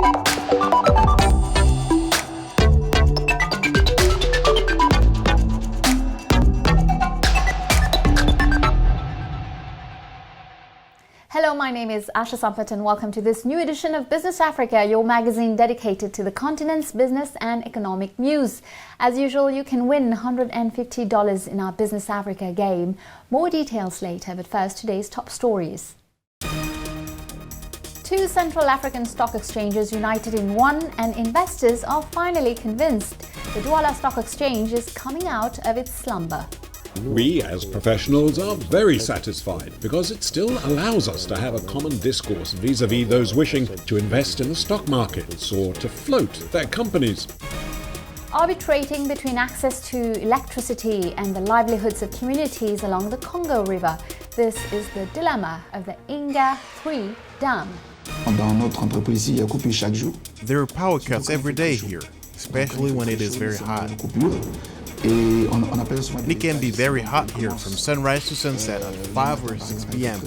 Hello, my name is Asha Sampath and welcome to this new edition of Business Africa, your magazine dedicated to the continent's business and economic news. As usual, you can win $150 in our Business Africa game. More details later, but first, today's top stories. Two Central African stock exchanges united in one, and investors are finally convinced the Douala Stock Exchange is coming out of its slumber. We, as professionals, are very satisfied because it still allows us to have a common discourse vis-à-vis those wishing to invest in the stock markets or to float their companies. Arbitrating between access to electricity and the livelihoods of communities along the Congo River, this is the dilemma of the Inga 3 dam. There are power cuts every day here, especially when it is very hot. And it can be very hot here from sunrise to sunset at 5 or 6 p.m.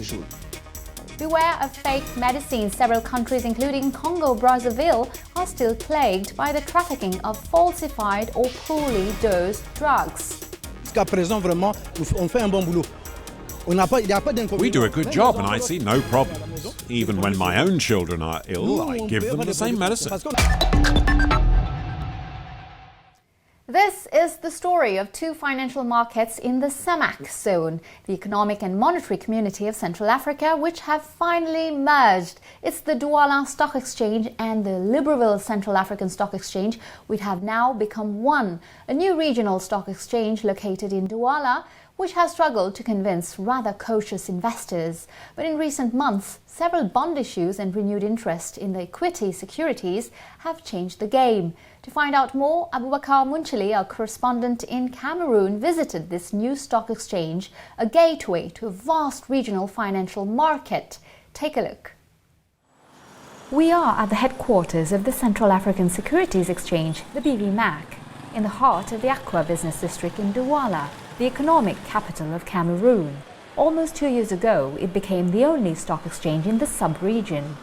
Beware of fake medicines. Several countries, including Congo, Brazzaville, are still plagued by the trafficking of falsified or poorly dosed drugs. We do a good job and I see no problems. Even when my own children are ill, I give them the same medicine. This is the story of two financial markets in the SAMAC zone, the Economic and Monetary Community of Central Africa, which have finally merged. It's the Douala Stock Exchange and the Libreville Central African Stock Exchange, which have now become one, a new regional stock exchange located in Douala, which has struggled to convince rather cautious investors. But in recent months, several bond issues and renewed interest in the equity securities have changed the game. To find out more, Abubakar Munchili, our correspondent in Cameroon, visited this new stock exchange, a gateway to a vast regional financial market. Take a look. We are at the headquarters of the Central African Securities Exchange, the BVMAC, in the heart of the Aqua Business District in Douala, the economic capital of Cameroon. Almost 2 years ago, it became the only stock exchange in the sub-region.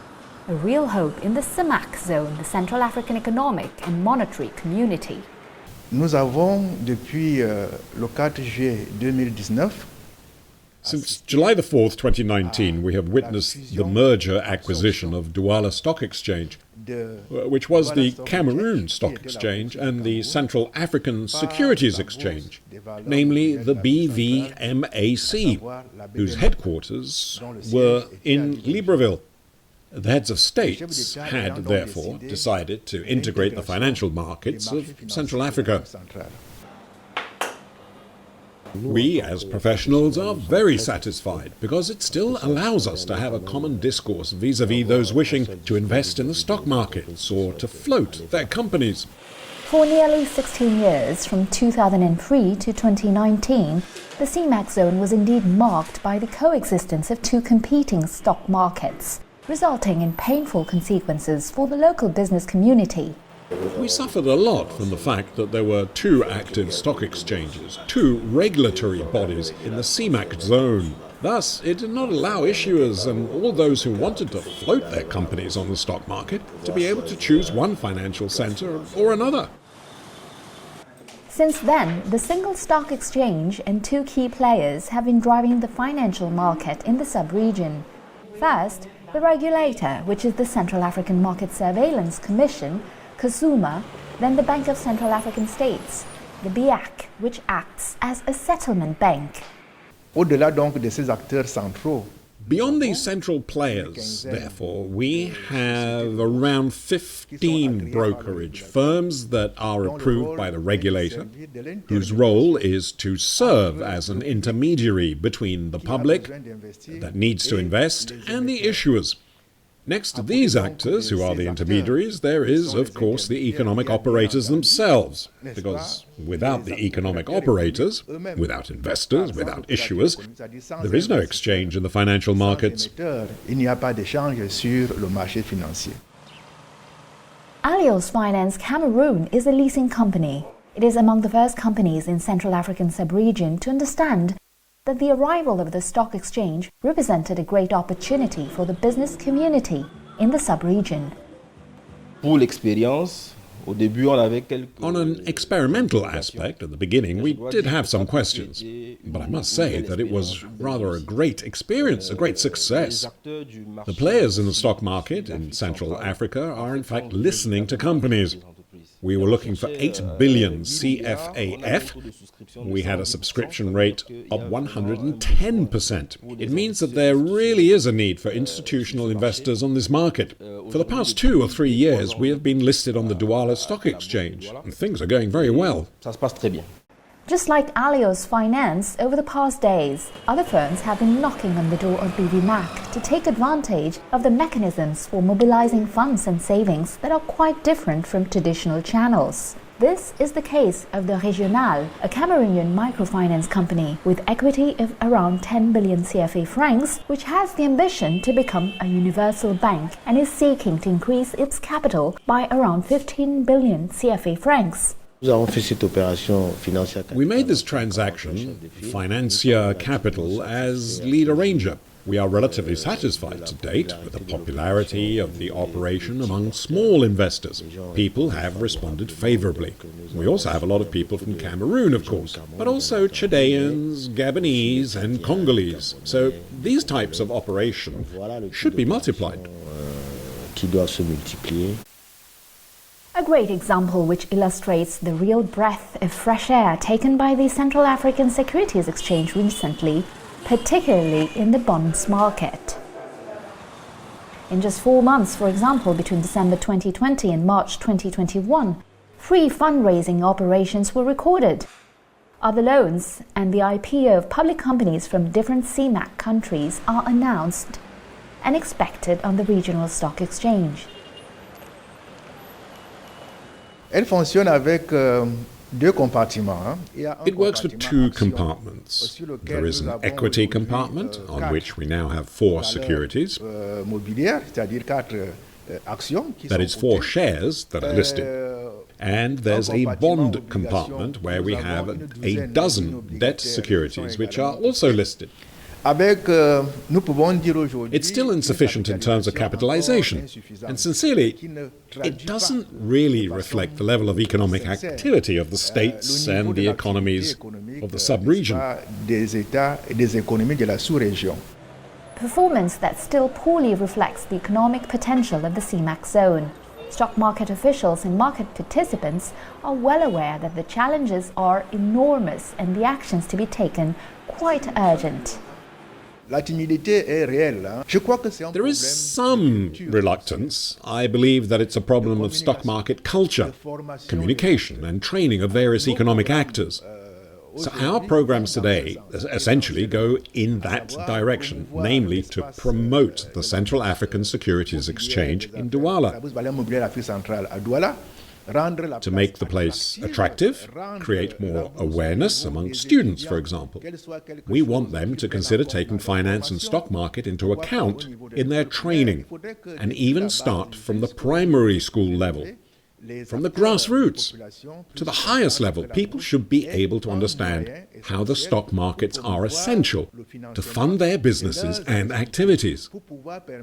A real hope in the SAMAC zone, the Central African Economic and Monetary Community. Nous avons depuis le 4 juillet 2019. Since July the 4th, 2019, we have witnessed the merger acquisition of Douala Stock Exchange, which was the Cameroon Stock Exchange and the Central African Securities Exchange, namely the BVMAC, whose headquarters were in Libreville. The heads of states had, therefore, decided to integrate the financial markets of Central Africa. We, as professionals, are very satisfied because it still allows us to have a common discourse vis-à-vis those wishing to invest in the stock markets or to float their companies. For nearly 16 years, from 2003 to 2019, the CMAC zone was indeed marked by the coexistence of two competing stock markets, resulting in painful consequences for the local business community. We suffered a lot from the fact that there were two active stock exchanges, two regulatory bodies in the CMAC zone. Thus, it did not allow issuers and all those who wanted to float their companies on the stock market to be able to choose one financial centre or another. Since then, the single stock exchange and two key players have been driving the financial market in the sub-region. First, the regulator, which is the Central African Market Surveillance Commission, CASUMA, then the Bank of Central African States, the BIAC, which acts as a settlement bank. Au-delà donc de ces acteurs centraux, Beyond these central players, therefore, we have around 15 brokerage firms that are approved by the regulator, whose role is to serve as an intermediary between the public that needs to invest and the issuers. Next to these actors, who are the intermediaries, there is, of course, the economic operators themselves, because without the economic operators, without investors, without issuers, there is no exchange in the financial markets. Allios Finance Cameroon is a leasing company. It is among the first companies in Central African sub-region to understand that the arrival of the stock exchange represented a great opportunity for the business community in the sub-region. Pour l'expérience, au début, on avait quelques... On an experimental aspect, at the beginning, we did have some questions. But I must say that it was rather a great experience, a great success. The players in the stock market in Central Africa are in fact listening to companies. We were looking for 8 billion CFAF. We had a subscription rate of 110%. It means that there really is a need for institutional investors on this market. For the past 2 or 3 years, we have been listed on the Douala Stock Exchange, and things are going very well. Ça se passe très bien. Just like Alios Finance, over the past days, other firms have been knocking on the door of BVMAC to take advantage of the mechanisms for mobilizing funds and savings that are quite different from traditional channels. This is the case of the Regional, a Cameroonian microfinance company with equity of around 10 billion CFA francs, which has the ambition to become a universal bank and is seeking to increase its capital by around 15 billion CFA francs. We made this transaction, Financia Capital, as lead arranger. We are relatively satisfied to date with the popularity of the operation among small investors. People have responded favorably. We also have a lot of people from Cameroon, of course, but also Chileans, Gabonese and Congolese. So these types of operation should be multiplied. A great example which illustrates the real breath of fresh air taken by the Central African Securities Exchange recently, particularly in the bonds market. In just 4 months, for example, between December 2020 and March 2021, 3 fundraising operations were recorded. Other loans and the IPO of public companies from different CMAC countries are announced and expected on the regional stock exchange. Elle fonctionne avec 2 compartiments. It works with 2 compartments. There is an equity compartment, on which we now have 4 securities. That is 4 shares that are listed. And there's a bond compartment where we have a dozen debt securities which are also listed. It's still insufficient in terms of capitalization, and sincerely, it doesn't really reflect the level of economic activity of the states and the economies of the sub-region. Performance that still poorly reflects the economic potential of the CMAC zone. Stock market officials and market participants are well aware that the challenges are enormous and the actions to be taken quite urgent. There is some reluctance. I believe that it's a problem of stock market culture, communication and training of various economic actors. So our programs today essentially go in that direction, namely to promote the Central African Securities Exchange in Douala, to make the place attractive, create more awareness among students, for example. We want them to consider taking finance and stock market into account in their training, and even start from the primary school level. From the grassroots to the highest level, people should be able to understand how the stock markets are essential to fund their businesses and activities.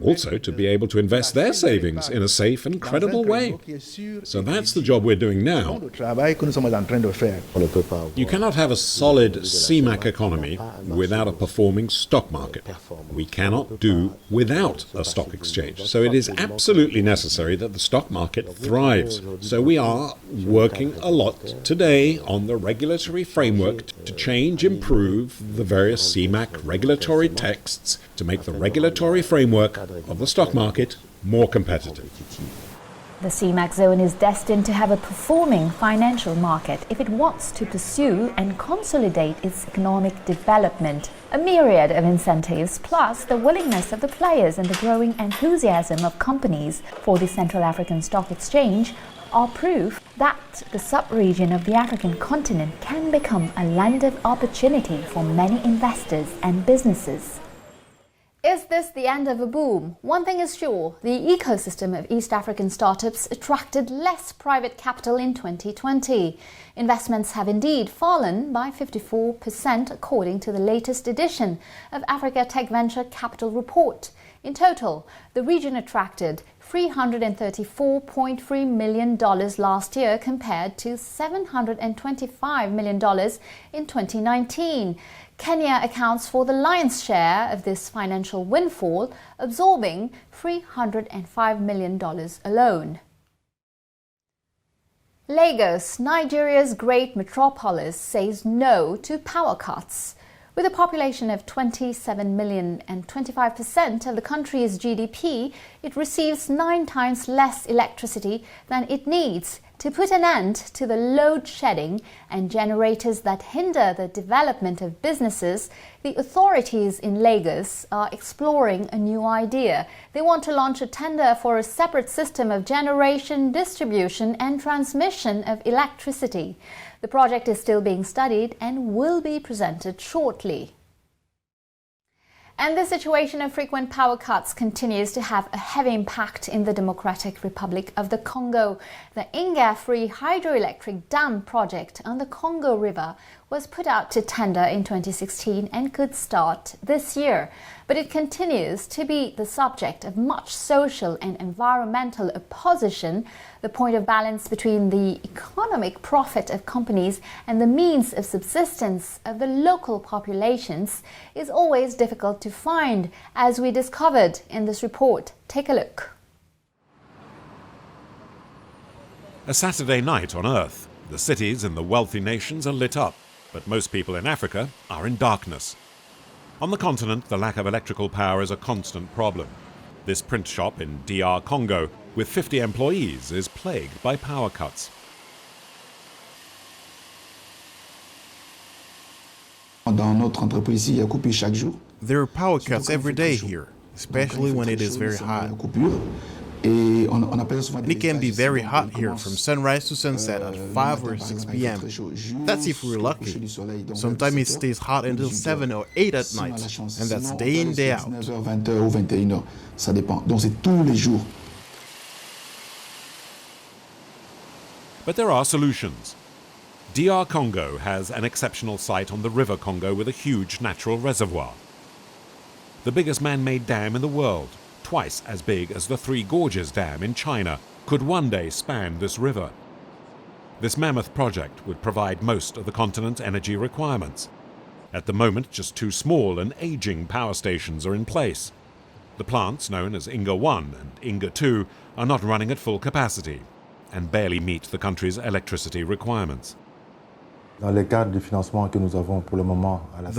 Also to be able to invest their savings in a safe and credible way. So that's the job we're doing now. You cannot have a solid CMAC economy without a performing stock market. We cannot do without a stock exchange. So it is absolutely necessary that the stock market thrives. So we are working a lot today on the regulatory framework to change, improve the various CMAC regulatory texts to make the regulatory framework of the stock market more competitive. The CMAC zone is destined to have a performing financial market if it wants to pursue and consolidate its economic development. A myriad of incentives, plus the willingness of the players and the growing enthusiasm of companies for the Central African Stock Exchange are proof that the sub-region of the African continent can become a land of opportunity for many investors and businesses. Is this the end of a boom? One thing is sure, the ecosystem of East African startups attracted less private capital in 2020. Investments have indeed fallen by 54% according to the latest edition of Africa Tech Venture Capital Report. In total, the region attracted $334.3 million last year compared to $725 million in 2019. Kenya accounts for the lion's share of this financial windfall, absorbing $305 million alone. Lagos, Nigeria's great metropolis, says no to power cuts. With a population of 27 million and 25% of the country's GDP, it receives 9 times less electricity than it needs to put an end to the load shedding and generators that hinder the development of businesses. The authorities in Lagos are exploring a new idea. They want to launch a tender for a separate system of generation, distribution and transmission of electricity. The project is still being studied and will be presented shortly. And the situation of frequent power cuts continues to have a heavy impact in the Democratic Republic of the Congo. The Inga free hydroelectric dam project on the Congo River was put out to tender in 2016 and could start this year. But it continues to be the subject of much social and environmental opposition. The point of balance between the economic profit of companies and the means of subsistence of the local populations is always difficult to find, as we discovered in this report. Take a look. A Saturday night on Earth. The cities in the wealthy nations are lit up, but most people in Africa are in darkness. On the continent, the lack of electrical power is a constant problem. This print shop in DR Congo, with 50 employees, is plagued by power cuts. There are power cuts every day here, especially when it is very hot. And it can be very hot here from sunrise to sunset at 5 or 6 p.m. That's if we're lucky. Sometimes it stays hot until 7 or 8 at night, and that's day in, day out. But there are solutions. DR Congo has an exceptional site on the River Congo with a huge natural reservoir. The biggest man-made dam in the world, twice as big as the Three Gorges Dam in China, could one day span this river. This mammoth project would provide most of the continent's energy requirements. At the moment, just 2 small and aging power stations are in place. The plants, known as Inga 1 and Inga 2, are not running at full capacity and barely meet the country's electricity requirements. The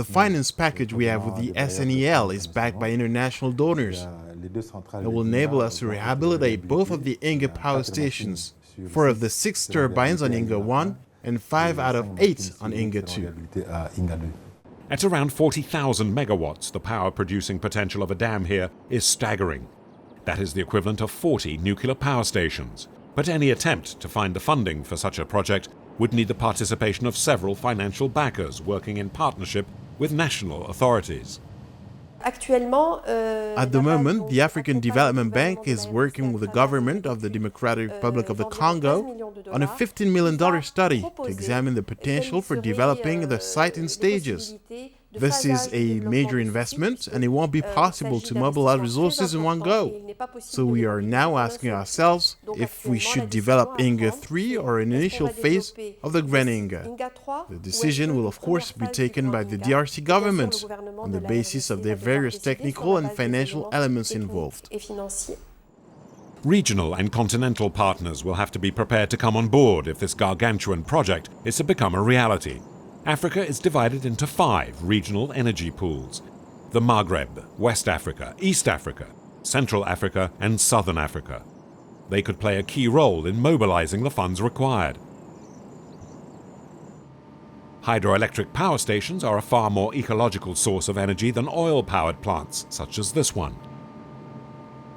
finance package we have with the SNEL is backed by international donors. It will enable us to rehabilitate both of the Inga power stations, 4 of the 6 turbines on Inga 1 and 5 out of 8 on Inga 2. At around 40,000 megawatts, the power producing potential of a dam here is staggering. That is the equivalent of 40 nuclear power stations. But any attempt to find the funding for such a project would need the participation of several financial backers working in partnership with national authorities. At the moment, the African Development Bank is working with the government of the Democratic Republic of the Congo on a $15 million study to examine the potential for developing the site in stages. This is a major investment, and it won't be possible to mobilize resources in one go. So we are now asking ourselves if we should develop Inga 3 or an initial phase of the Grand Inga. The decision will of course be taken by the DRC government on the basis of the various technical and financial elements involved. Regional and continental partners will have to be prepared to come on board if this gargantuan project is to become a reality. Africa is divided into 5 regional energy pools: the Maghreb, West Africa, East Africa, Central Africa and Southern Africa. They could play a key role in mobilizing the funds required. Hydroelectric power stations are a far more ecological source of energy than oil-powered plants, such as this one.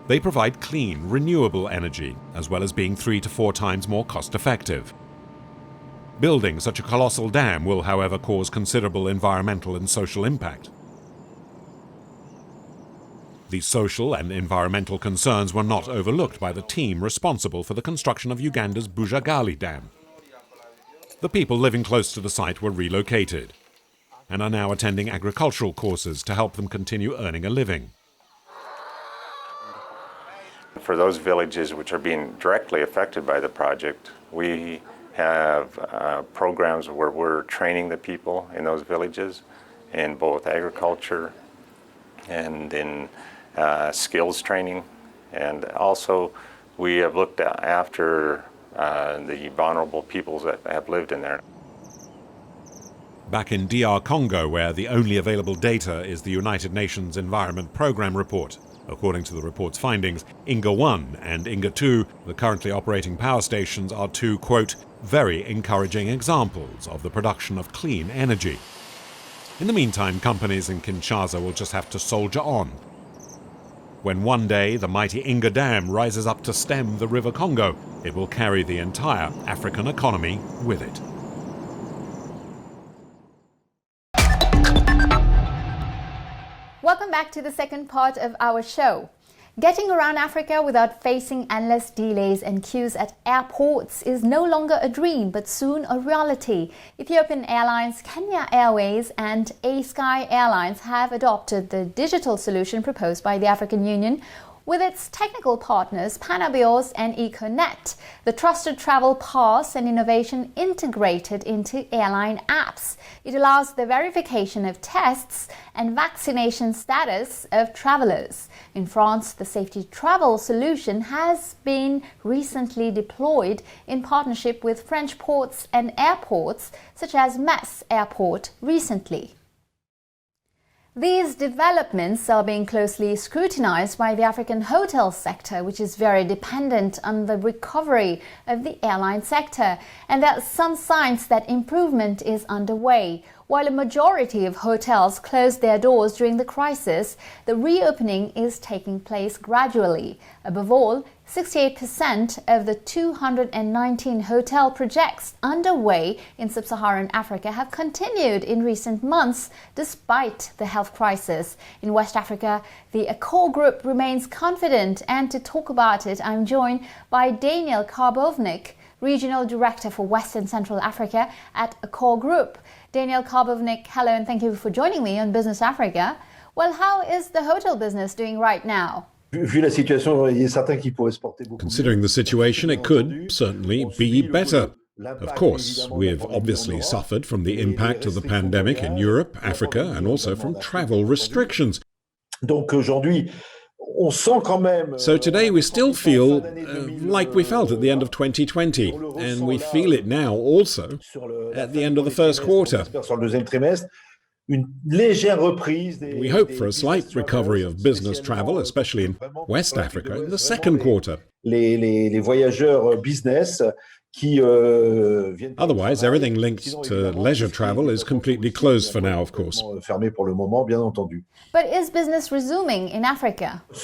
They provide clean, renewable energy, as well as being 3 to 4 times more cost-effective. Building such a colossal dam will, however, cause considerable environmental and social impact. These social and environmental concerns were not overlooked by the team responsible for the construction of Uganda's Bujagali Dam. The people living close to the site were relocated and are now attending agricultural courses to help them continue earning a living. for those villages which are being directly affected by the project, we have programs where we're training the people in those villages in both agriculture and in skills training. And also we have looked after the vulnerable peoples that have lived in there. Back in DR Congo, where the only available data is the United Nations Environment Programme report. According to the report's findings, Inga 1 and Inga 2, the currently operating power stations, are two, quote, very encouraging examples of the production of clean energy. In the meantime, companies in Kinshasa will just have to soldier on. When one day the mighty Inga Dam rises up to stem the River Congo, it will carry the entire African economy with it. Welcome back to the second part of our show. Getting around Africa without facing endless delays and queues at airports is no longer a dream, but soon a reality. Ethiopian Airlines, Kenya Airways and A-Sky Airlines have adopted the digital solution proposed by the African Union with its technical partners Panabios and Econet, the trusted travel pass and innovation integrated into airline apps. It allows the verification of tests and vaccination status of travelers. In France, the safety travel solution has been recently deployed in partnership with French ports and airports, such as Metz Airport recently. These developments are being closely scrutinized by the African hotel sector, which is very dependent on the recovery of the airline sector. And there are some signs that improvement is underway. While a majority of hotels closed their doors during the crisis, the reopening is taking place gradually. Above all, 68% of the 219 hotel projects underway in sub-Saharan Africa have continued in recent months despite the health crisis. In West Africa, the Accor Group remains confident, and to talk about it, I'm joined by Daniel Karbovnik, Regional Director for West and Central Africa at Accor Group. Daniel Karbovnik, hello, and thank you for joining me on Business Africa. Well, how is the hotel business doing right now? Considering the situation, it could certainly be better. Of course, we've obviously suffered from the impact of the pandemic in Europe, Africa, and also from travel restrictions. So today we still feel like we felt at the end of 2020, and we feel it now also at the end of the first quarter. We hope for a slight recovery of business travel, especially in West Africa, in the second quarter. Otherwise, everything linked to leisure travel is completely closed for now, of course. But is business resuming in Africa? On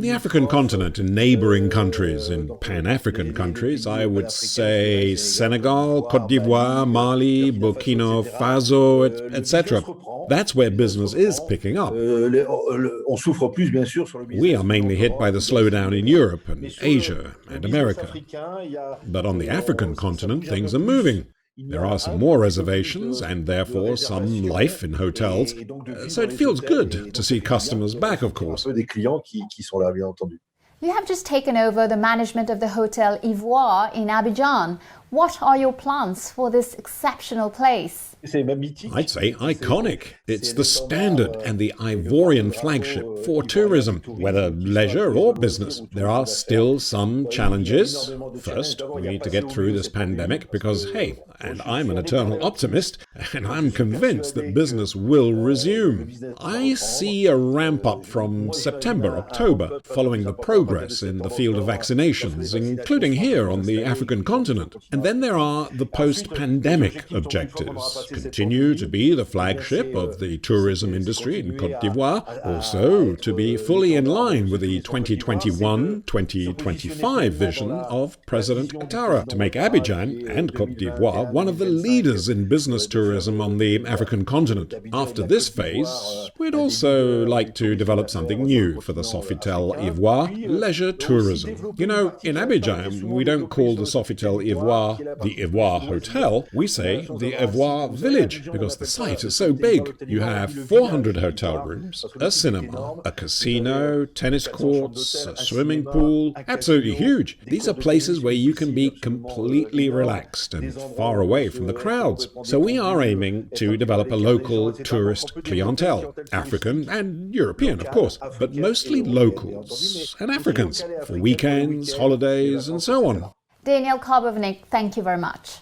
the African continent, in neighboring countries, in Pan-African countries, I would say Senegal, Côte d'Ivoire, Mali, Burkina Faso, etc. That's where business is picking up. We are mainly hit by the slowdown in Europe and Asia and America. But on the African continent, things are moving. There are some more reservations and therefore some life in hotels. So it feels good to see customers back, of course. You have just taken over the management of the Hotel Ivoire in Abidjan. What are your plans for this exceptional place? I'd say iconic. It's the standard and the Ivorian flagship for tourism, whether leisure or business. There are still some challenges. First, we need to get through this pandemic because, hey, and I'm an eternal optimist, and I'm convinced that business will resume. I see a ramp up from September, October, following the progress in the field of vaccinations, including here on the African continent. And then there are the post-pandemic objectives. Continue to be the flagship of the tourism industry in Côte d'Ivoire, also to be fully in line with the 2021-2025 vision of President Ouattara, to make Abidjan and Côte d'Ivoire one of the leaders in business tourism on the African continent. After this phase, we'd also like to develop something new for the Sofitel Ivoire, leisure tourism. You know, in Abidjan, we don't call the Sofitel Ivoire the Ivoire Hotel, we say the Ivoire Village, because the site is so big. You have 400 hotel rooms, a cinema, a casino, tennis courts, a swimming pool. Absolutely huge. These are places where you can be completely relaxed and far away from the crowds. So we are aiming to develop a local tourist clientele, African and European, of course, but mostly locals and Africans for weekends, holidays, and so on. Daniel Karbovnik, thank you very much.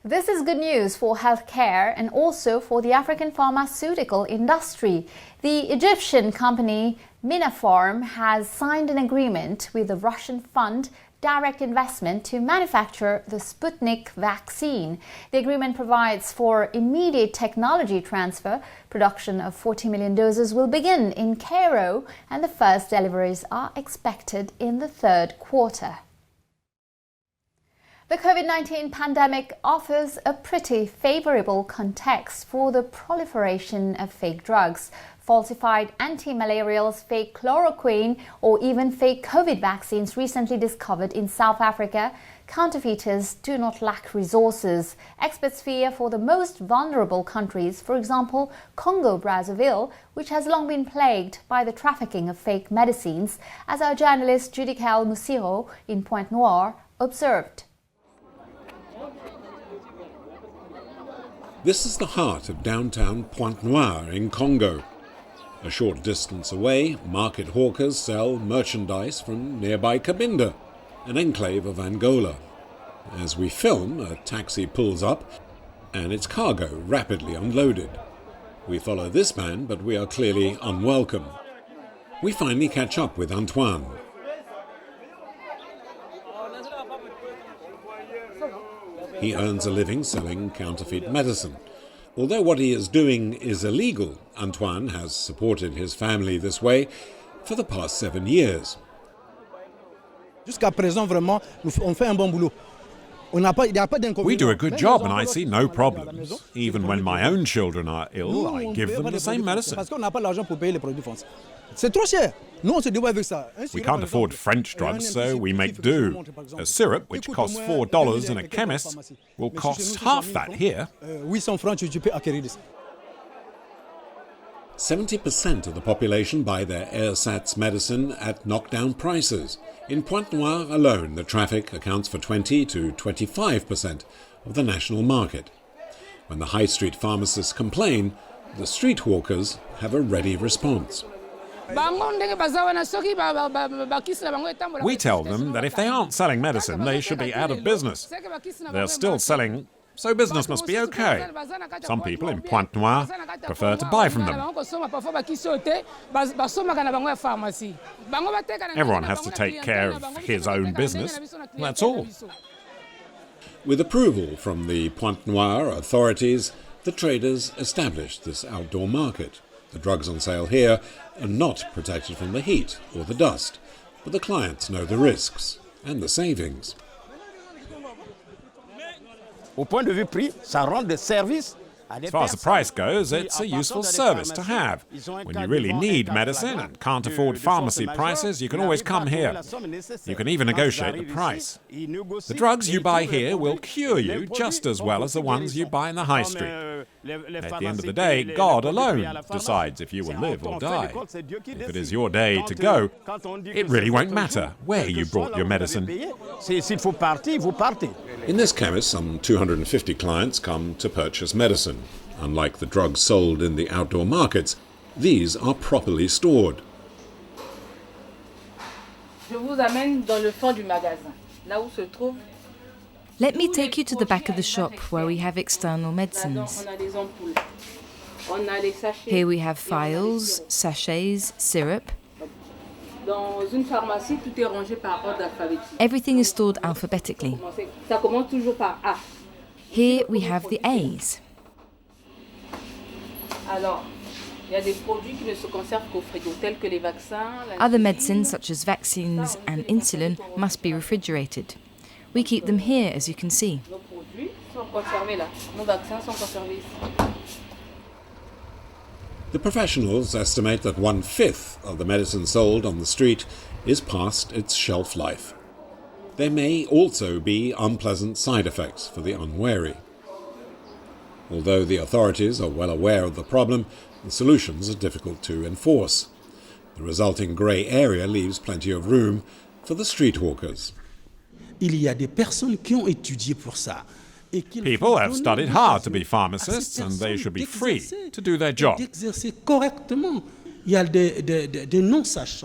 This is good news for healthcare and also for the African pharmaceutical industry. The Egyptian company Minapharm has signed an agreement with the Russian fund Direct Investment to manufacture the Sputnik vaccine. The agreement provides for immediate technology transfer. Production of 40 million doses will begin in Cairo, and the first deliveries are expected in the third quarter. The COVID-19 pandemic offers a pretty favorable context for the proliferation of fake drugs. Falsified anti-malarials, fake chloroquine, or even fake COVID vaccines recently discovered in South Africa. Counterfeiters do not lack resources. Experts fear for the most vulnerable countries, for example, Congo-Brazzaville, which has long been plagued by the trafficking of fake medicines, as our journalist Judicael Musiro in Pointe-Noire observed. This is the heart of downtown Pointe-Noire in Congo. A short distance away, market hawkers sell merchandise from nearby Cabinda, an enclave of Angola. As we film, a taxi pulls up and its cargo rapidly unloaded. We follow this man, but we are clearly unwelcome. We finally catch up with Antoine. He earns a living selling counterfeit medicine. Although what he is doing is illegal, Antoine has supported his family this way for the past 7 years. We do a good job and I see no problems. Even when my own children are ill, I give them the same medicine. We can't afford French drugs, so we make do. A syrup, which costs $4 in a chemist, will cost half that here. 70% of the population buy their ersatz medicine at knockdown prices. In Pointe-Noire alone, the traffic accounts for 20 to 25% of the national market. When the high street pharmacists complain, the street hawkers have a ready response. We tell them that if they aren't selling medicine, they should be out of business. They're still selling, so business must be okay. Some people in Pointe-Noire prefer to buy from them. Everyone has to take care of his own business. That's all. With approval from the Pointe-Noire authorities, the traders established this outdoor market. The drugs on sale here are not protected from the heat or the dust, but the clients know the risks and the savings. As far as the price goes, it's a useful service to have. When you really need medicine and can't afford pharmacy prices, you can always come here. You can even negotiate the price. The drugs you buy here will cure you just as well as the ones you buy in the high street. At the end of the day, God alone decides if you will live or die. If it is your day to go, it really won't matter where you brought your medicine. In this chemist, some 250 clients come to purchase medicine. Unlike the drugs sold in the outdoor markets, these are properly stored. Let me take you to the back of the shop where we have external medicines. Here we have phials, sachets, syrup. Everything is stored alphabetically. Here we have the A's. Other medicines such as vaccines and insulin must be refrigerated. We keep them here, as you can see. The professionals estimate that 1/5 of the medicine sold on the street is past its shelf life. There may also be unpleasant side effects for the unwary. Although the authorities are well aware of the problem, the solutions are difficult to enforce. The resulting grey area leaves plenty of room for the street hawkers. People have studied hard to be pharmacists, and they should be free to do their job.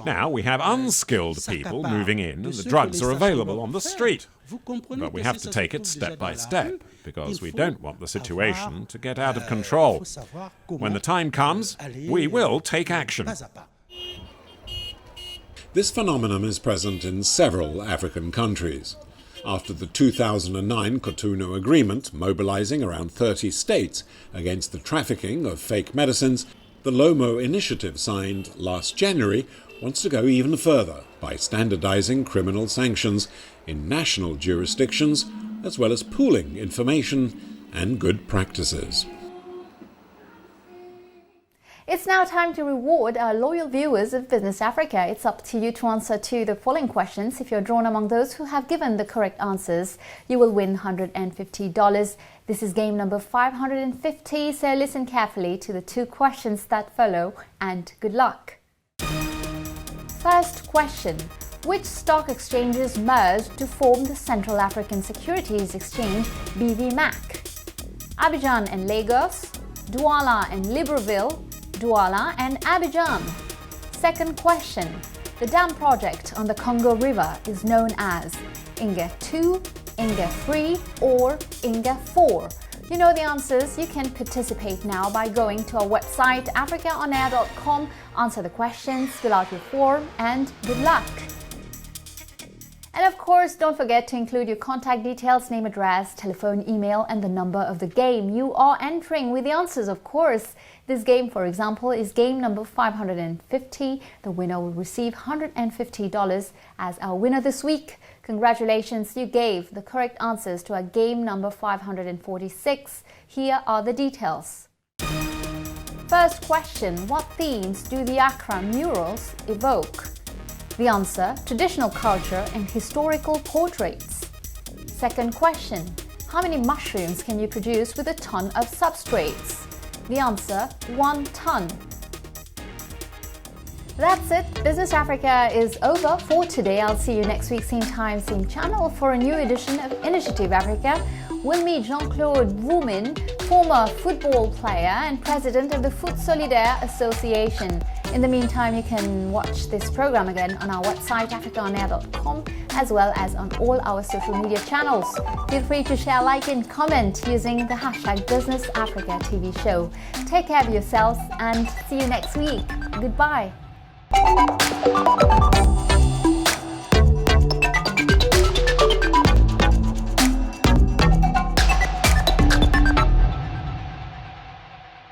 Now we have unskilled people moving in, and the drugs are available on the street. But we have to take it step by step, because we don't want the situation to get out of control. When the time comes, we will take action. This phenomenon is present in several African countries. After the 2009 Cotonou Agreement, mobilizing around 30 states against the trafficking of fake medicines, the Lomo initiative signed last January wants to go even further by standardizing criminal sanctions in national jurisdictions, as well as pooling information and good practices. It's now time to reward our loyal viewers of Business Africa. It's up to you to answer to the following questions. If you're drawn among those who have given the correct answers, you will win $150. This is game number 550, so listen carefully to the 2 questions that follow, and good luck. First question. Which stock exchanges merged to form the Central African Securities Exchange, BVMAC? Abidjan and Lagos, Douala and Libreville, Douala and Abidjan. Second question. The dam project on the Congo River is known as Inga 2, Inga 3 or Inga 4. You know the answers. You can participate now by going to our website africaonair.com, answer the questions, fill out your form, and good luck. And of course, don't forget to include your contact details, name, address, telephone, email, and the number of the game you are entering with the answers, of course. This game, for example, is game number 550. The winner will receive $150 as our winner this week. Congratulations, you gave the correct answers to our game number 546. Here are the details. First question, what themes do the Accra murals evoke? The answer, traditional culture and historical portraits. Second question, how many mushrooms can you produce with a ton of substrates? The answer, 1 ton. That's it. Business Africa is over for today. I'll see you next week, same time, same channel, for a new edition of Initiative Africa. We'll meet Jean-Claude Voumin, former football player and president of the Foot Solidaire Association. In the meantime, you can watch this program again on our website, africaonair.com, as well as on all our social media channels. Feel free to share, like, and comment using the hashtag Business Africa TV show. Take care of yourselves and see you next week. Goodbye.